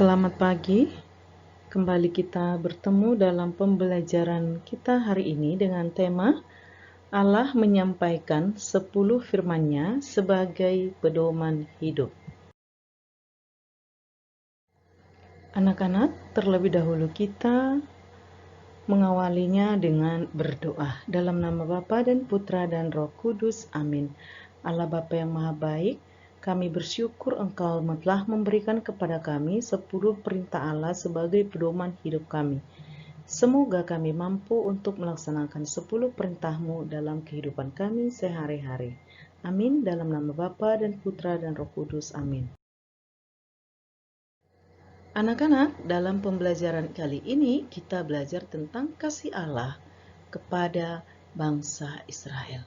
Selamat pagi, kembali kita bertemu dalam pembelajaran kita hari ini dengan tema Allah menyampaikan 10 firman-Nya sebagai pedoman hidup. Anak-anak, terlebih dahulu kita mengawalinya dengan berdoa. Dalam nama Bapa dan Putra dan Roh Kudus, amin. Allah Bapa yang Maha Baik, kami bersyukur Engkau telah memberikan kepada kami 10 perintah Allah sebagai pedoman hidup kami. Semoga kami mampu untuk melaksanakan 10 perintah-Mu dalam kehidupan kami sehari-hari. Amin. Dalam nama Bapa dan Putra dan Roh Kudus, amin. Anak-anak, dalam pembelajaran kali ini kita belajar tentang kasih Allah kepada bangsa Israel.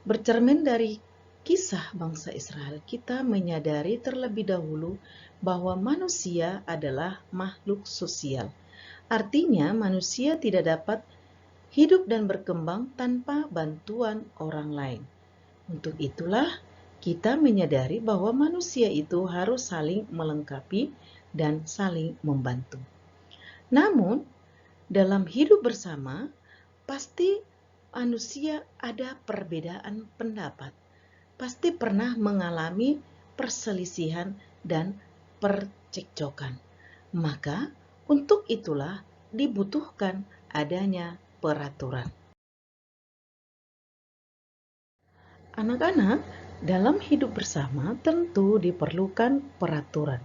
Bercermin dari kisah bangsa Israel, kita menyadari terlebih dahulu bahwa manusia adalah makhluk sosial. Artinya, manusia tidak dapat hidup dan berkembang tanpa bantuan orang lain. Untuk itulah, kita menyadari bahwa manusia itu harus saling melengkapi dan saling membantu. Namun, dalam hidup bersama, pasti manusia ada perbedaan pendapat. Pasti pernah mengalami perselisihan dan percekcokan. Maka, untuk itulah dibutuhkan adanya peraturan. Anak-anak, dalam hidup bersama tentu diperlukan peraturan.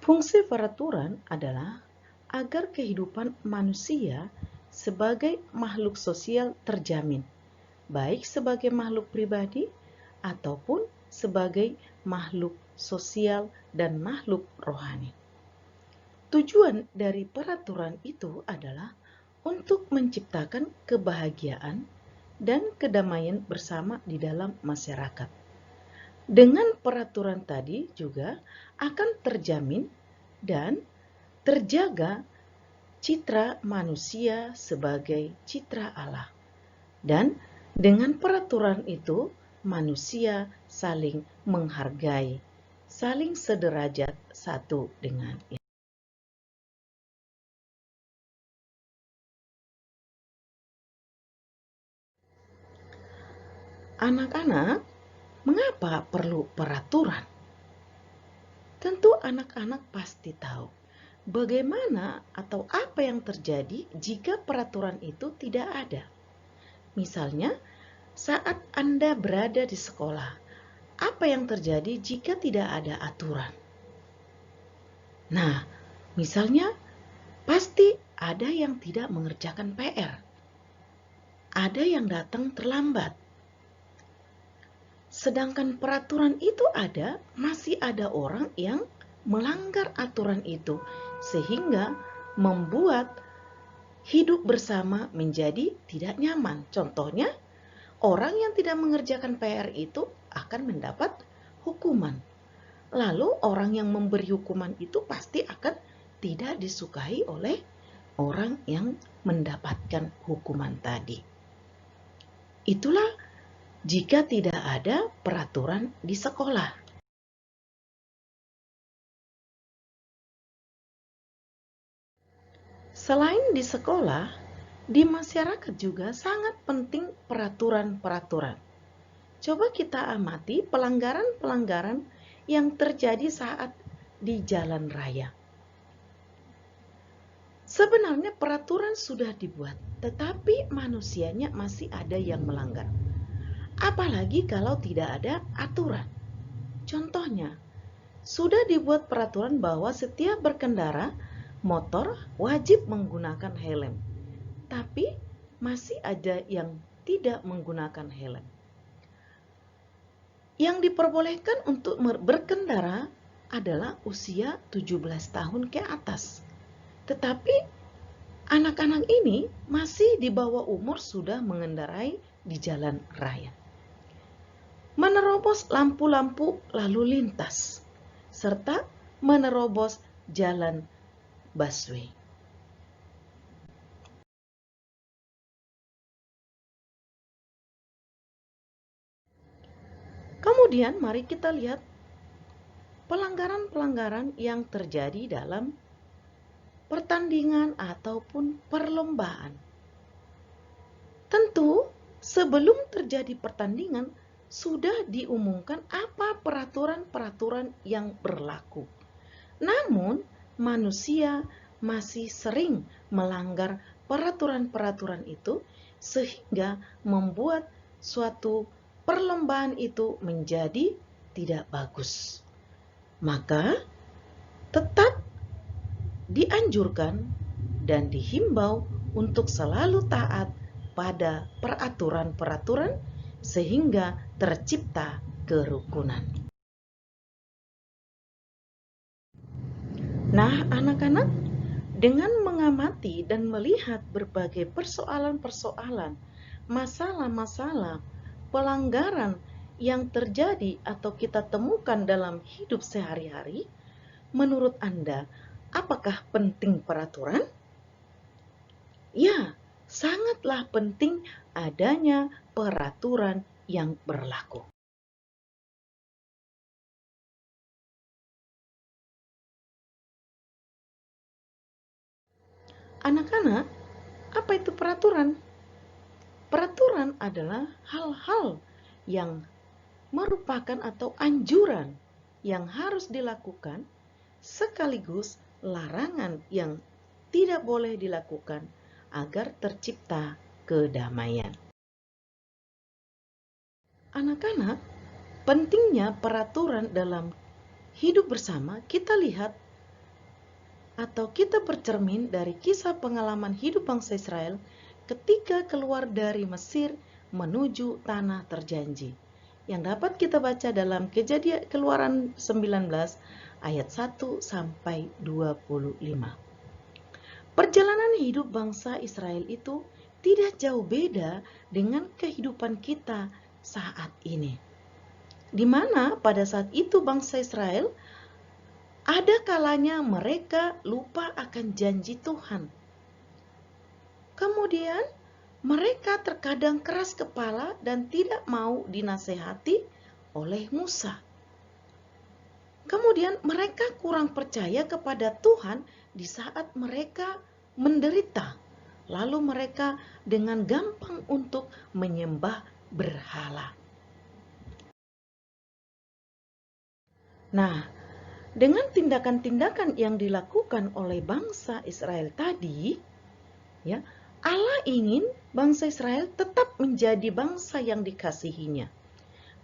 Fungsi peraturan adalah agar kehidupan manusia sebagai makhluk sosial terjamin, baik sebagai makhluk pribadi ataupun sebagai makhluk sosial dan makhluk rohani. Tujuan dari peraturan itu adalah untuk menciptakan kebahagiaan dan kedamaian bersama di dalam masyarakat. Dengan peraturan tadi juga akan terjamin dan terjaga citra manusia sebagai citra Allah. Dan dengan peraturan itu manusia saling menghargai, saling sederajat satu dengan yang lain. Anak-anak, mengapa perlu peraturan? Tentu anak-anak pasti tahu bagaimana atau apa yang terjadi jika peraturan itu tidak ada. Misalnya, saat Anda berada di sekolah, apa yang terjadi jika tidak ada aturan? Nah, misalnya, pasti ada yang tidak mengerjakan PR. Ada yang datang terlambat. Sedangkan peraturan itu ada, masih ada orang yang melanggar aturan itu, sehingga membuat hidup bersama menjadi tidak nyaman. Contohnya, orang yang tidak mengerjakan PR itu akan mendapat hukuman. Lalu orang yang memberi hukuman itu pasti akan tidak disukai oleh orang yang mendapatkan hukuman tadi. Itulah jika tidak ada peraturan di sekolah. Selain di sekolah, di masyarakat juga sangat penting peraturan-peraturan. Coba kita amati pelanggaran-pelanggaran yang terjadi saat di jalan raya. Sebenarnya peraturan sudah dibuat, tetapi manusianya masih ada yang melanggar. Apalagi kalau tidak ada aturan. Contohnya, sudah dibuat peraturan bahwa setiap berkendara motor wajib menggunakan helm. Tapi masih ada yang tidak menggunakan helm. Yang diperbolehkan untuk berkendara adalah usia 17 tahun ke atas. Tetapi anak-anak ini masih di bawah umur sudah mengendarai di jalan raya. Menerobos lampu-lampu lalu lintas, serta menerobos jalan busway. Kemudian mari kita lihat pelanggaran-pelanggaran yang terjadi dalam pertandingan ataupun perlombaan. Tentu, sebelum terjadi pertandingan, sudah diumumkan apa peraturan-peraturan yang berlaku. Namun, manusia masih sering melanggar peraturan-peraturan itu sehingga membuat suatu perlombaan itu menjadi tidak bagus. Maka, tetap dianjurkan dan dihimbau untuk selalu taat pada peraturan-peraturan sehingga tercipta kerukunan. Nah, anak-anak, dengan mengamati dan melihat berbagai persoalan-persoalan, masalah-masalah, pelanggaran yang terjadi atau kita temukan dalam hidup sehari-hari, menurut Anda, apakah penting peraturan? Ya, sangatlah penting adanya peraturan yang berlaku. Anak-anak, apa itu peraturan? Peraturan adalah hal-hal yang merupakan atau anjuran yang harus dilakukan sekaligus larangan yang tidak boleh dilakukan agar tercipta kedamaian. Anak-anak, pentingnya peraturan dalam hidup bersama kita lihat atau kita bercermin dari kisah pengalaman hidup bangsa Israel ketika keluar dari Mesir menuju tanah terjanji. Yang dapat kita baca dalam Kejadian Keluaran 19 ayat 1 sampai 25. Perjalanan hidup bangsa Israel itu tidak jauh beda dengan kehidupan kita saat ini. Di mana pada saat itu bangsa Israel ada kalanya mereka lupa akan janji Tuhan. Kemudian mereka terkadang keras kepala dan tidak mau dinasehati oleh Musa. Kemudian mereka kurang percaya kepada Tuhan di saat mereka menderita. Lalu mereka dengan gampang untuk menyembah berhala. Nah, dengan tindakan-tindakan yang dilakukan oleh bangsa Israel tadi, ya, Allah ingin bangsa Israel tetap menjadi bangsa yang dikasihinya.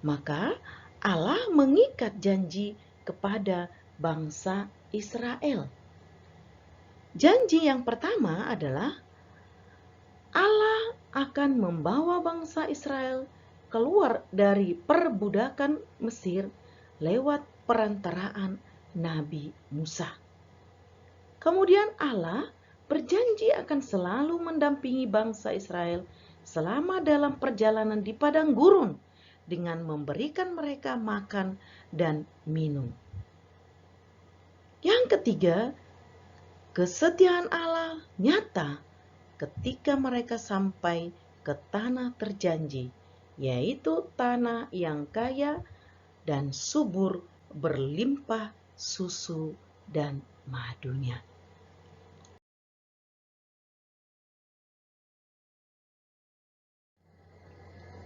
Maka Allah mengikat janji kepada bangsa Israel. Janji yang pertama adalah Allah akan membawa bangsa Israel keluar dari perbudakan Mesir lewat perantaraan Nabi Musa. Kemudian Allah berjanji akan selalu mendampingi bangsa Israel selama dalam perjalanan di padang gurun dengan memberikan mereka makan dan minum. Yang ketiga, kesetiaan Allah nyata ketika mereka sampai ke tanah terjanji, yaitu tanah yang kaya dan subur berlimpah susu dan madunya.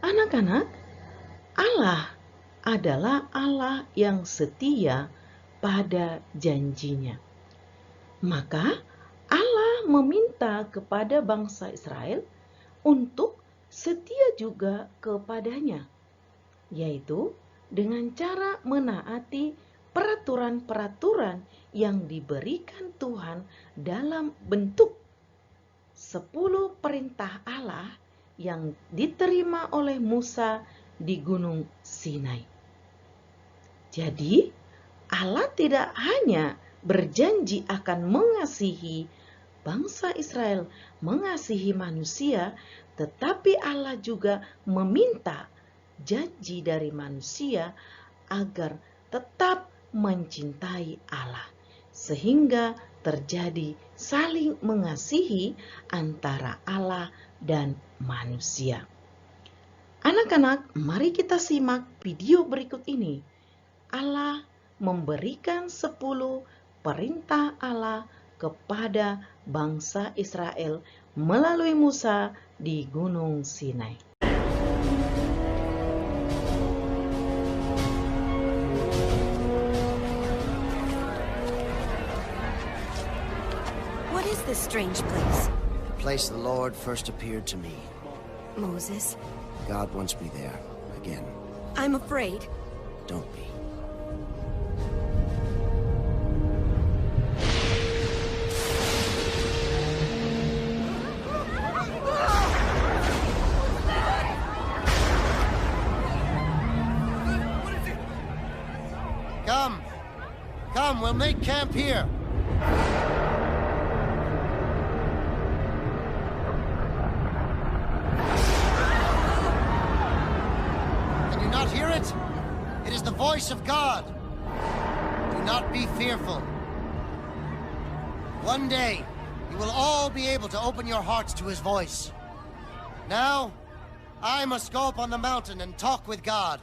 Anak-anak, Allah adalah Allah yang setia pada janjinya. Maka Allah meminta kepada bangsa Israel untuk setia juga kepadanya, yaitu dengan cara menaati peraturan-peraturan yang diberikan Tuhan dalam bentuk 10 perintah Allah yang diterima oleh Musa di Gunung Sinai. Jadi, Allah tidak hanya berjanji akan mengasihi bangsa Israel, mengasihi manusia, tetapi Allah juga meminta janji dari manusia agar tetap mencintai Allah, sehingga terjadi saling mengasihi antara Allah dan manusia. Anak-anak, mari kita simak video berikut ini. Allah memberikan 10 perintah Allah kepada bangsa Israel melalui Musa di Gunung Sinai. What is this strange place? The place the Lord first appeared to me. Moses, God wants me there again. I'm afraid. Don't be. Come, we'll make camp here. Can you not hear it? It is the voice of God. Do not be fearful. One day, you will all be able to open your hearts to his voice. Now, I must go up on the mountain and talk with God.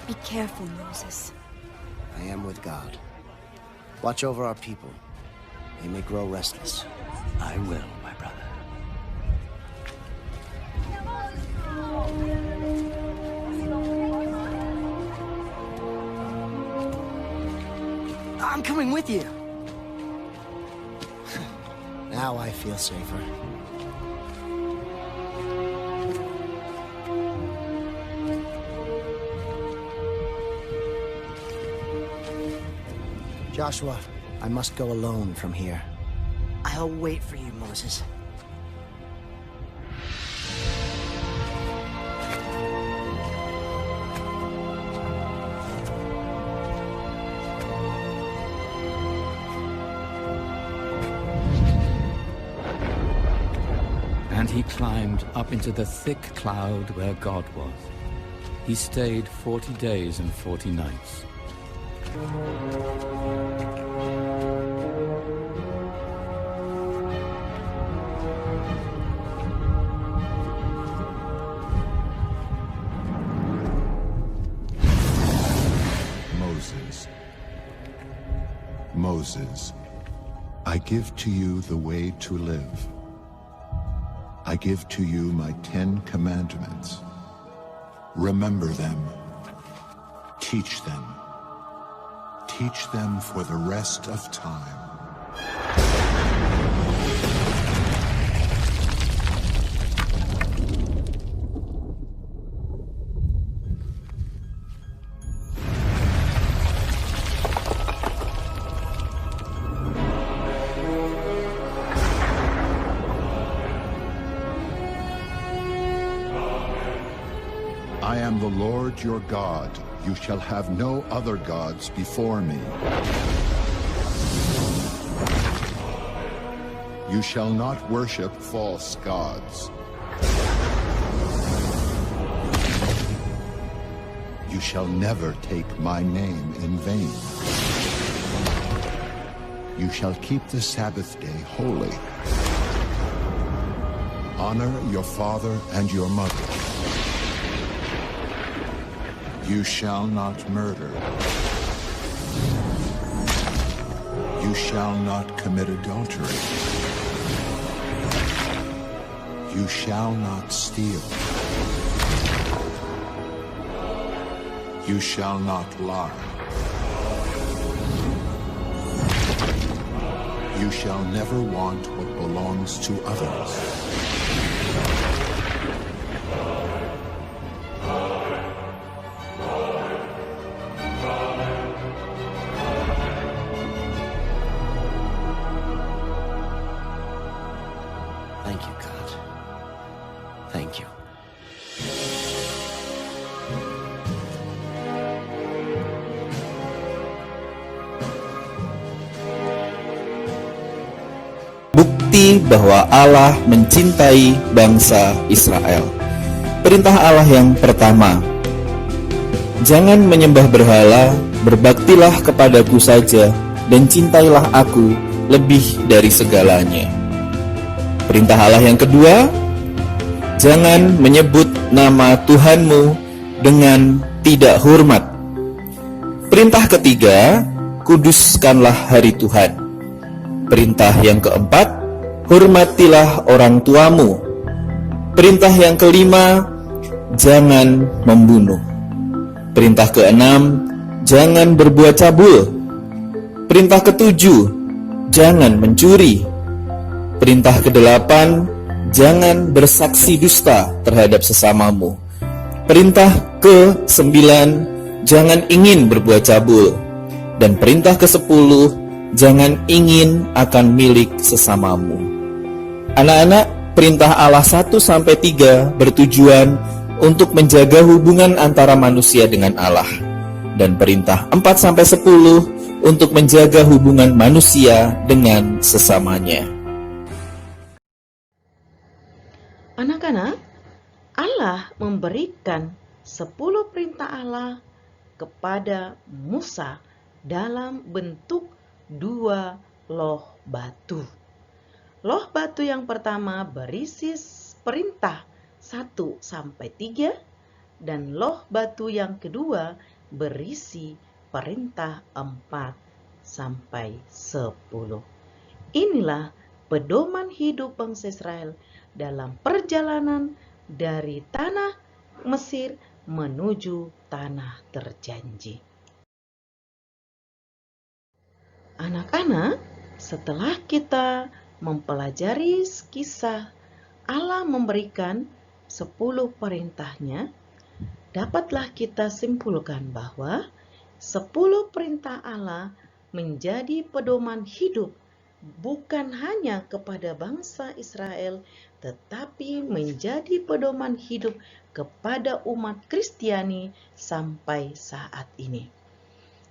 Be careful, Moses. I am with God. Watch over our people. They may grow restless. I will, my brother. I'm coming with you. Now I feel safer. Joshua, I must go alone from here. I'll wait for you, Moses. And he climbed up into the thick cloud where God was. He stayed 40 days and 40 nights. Moses, I give to you the way to live. I give to you my 10 commandments. Remember them. Teach them. Teach them for the rest of time. I am the Lord your God. You shall have no other gods before me. You shall not worship false gods. You shall never take my name in vain. You shall keep the Sabbath day holy. Honor your father and your mother. You shall not murder. You shall not commit adultery. You shall not steal. You shall not lie. You shall never want what belongs to others. Thank you, God. Thank you. Bukti bahwa Allah mencintai bangsa Israel. Perintah Allah yang pertama, jangan menyembah berhala, berbaktilah kepadaku saja, dan cintailah aku lebih dari segalanya. Perintah Allah yang kedua, jangan menyebut nama Tuhanmu dengan tidak hormat. Perintah ketiga, kuduskanlah hari Tuhan. Perintah yang keempat, hormatilah orang tuamu. Perintah yang kelima, jangan membunuh. Perintah keenam, jangan berbuat cabul. Perintah ketujuh, jangan mencuri. Perintah kedelapan, jangan bersaksi dusta terhadap sesamamu. Perintah ke-9, jangan ingin berbuat cabul. Dan perintah ke-10, jangan ingin akan milik sesamamu. Anak-anak, perintah Allah 1-3 bertujuan untuk menjaga hubungan antara manusia dengan Allah. Dan perintah 4-10 untuk menjaga hubungan manusia dengan sesamanya. Anak-anak, Allah memberikan 10 perintah Allah kepada Musa dalam bentuk 2 loh batu. Loh batu yang pertama berisi perintah 1-3 dan loh batu yang kedua berisi perintah 4-10. Inilah pedoman hidup bangsa Israel dalam perjalanan dari tanah Mesir menuju tanah terjanji. Anak-anak, setelah kita mempelajari kisah Allah memberikan 10 perintahnya, dapatlah kita simpulkan bahwa 10 perintah Allah menjadi pedoman hidup bukan hanya kepada bangsa Israel, tetapi menjadi pedoman hidup kepada umat Kristiani sampai saat ini.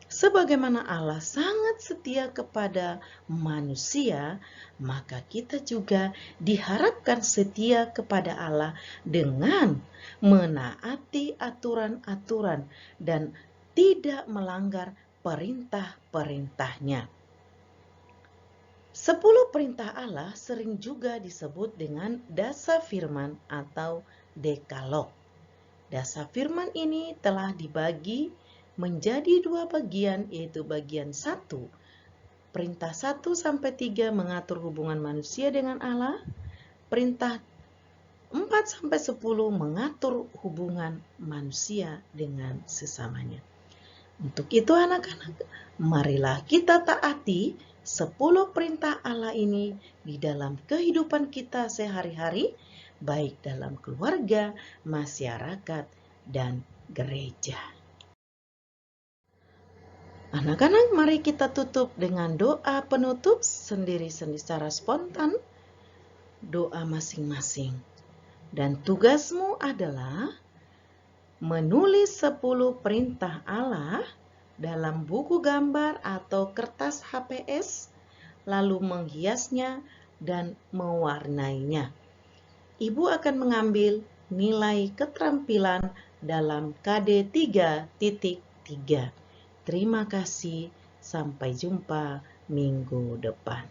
Sebagaimana Allah sangat setia kepada manusia, maka kita juga diharapkan setia kepada Allah dengan menaati aturan-aturan dan tidak melanggar perintah-perintahnya. 10 perintah Allah sering juga disebut dengan dasa firman atau dekalog. Dasa firman ini telah dibagi menjadi 2 bagian, yaitu bagian 1. Perintah 1-3 mengatur hubungan manusia dengan Allah. Perintah 4-10 mengatur hubungan manusia dengan sesamanya. Untuk itu anak-anak, marilah kita taati 10 perintah Allah ini di dalam kehidupan kita sehari-hari, baik dalam keluarga, masyarakat, dan gereja. Anak-anak, mari kita tutup dengan doa penutup sendiri-sendiri secara spontan, doa masing-masing. Dan tugasmu adalah menulis 10 perintah Allah dalam buku gambar atau kertas HPS, lalu menghiasnya dan mewarnainya. Ibu akan mengambil nilai keterampilan dalam KD 3.3. Terima kasih, sampai jumpa minggu depan.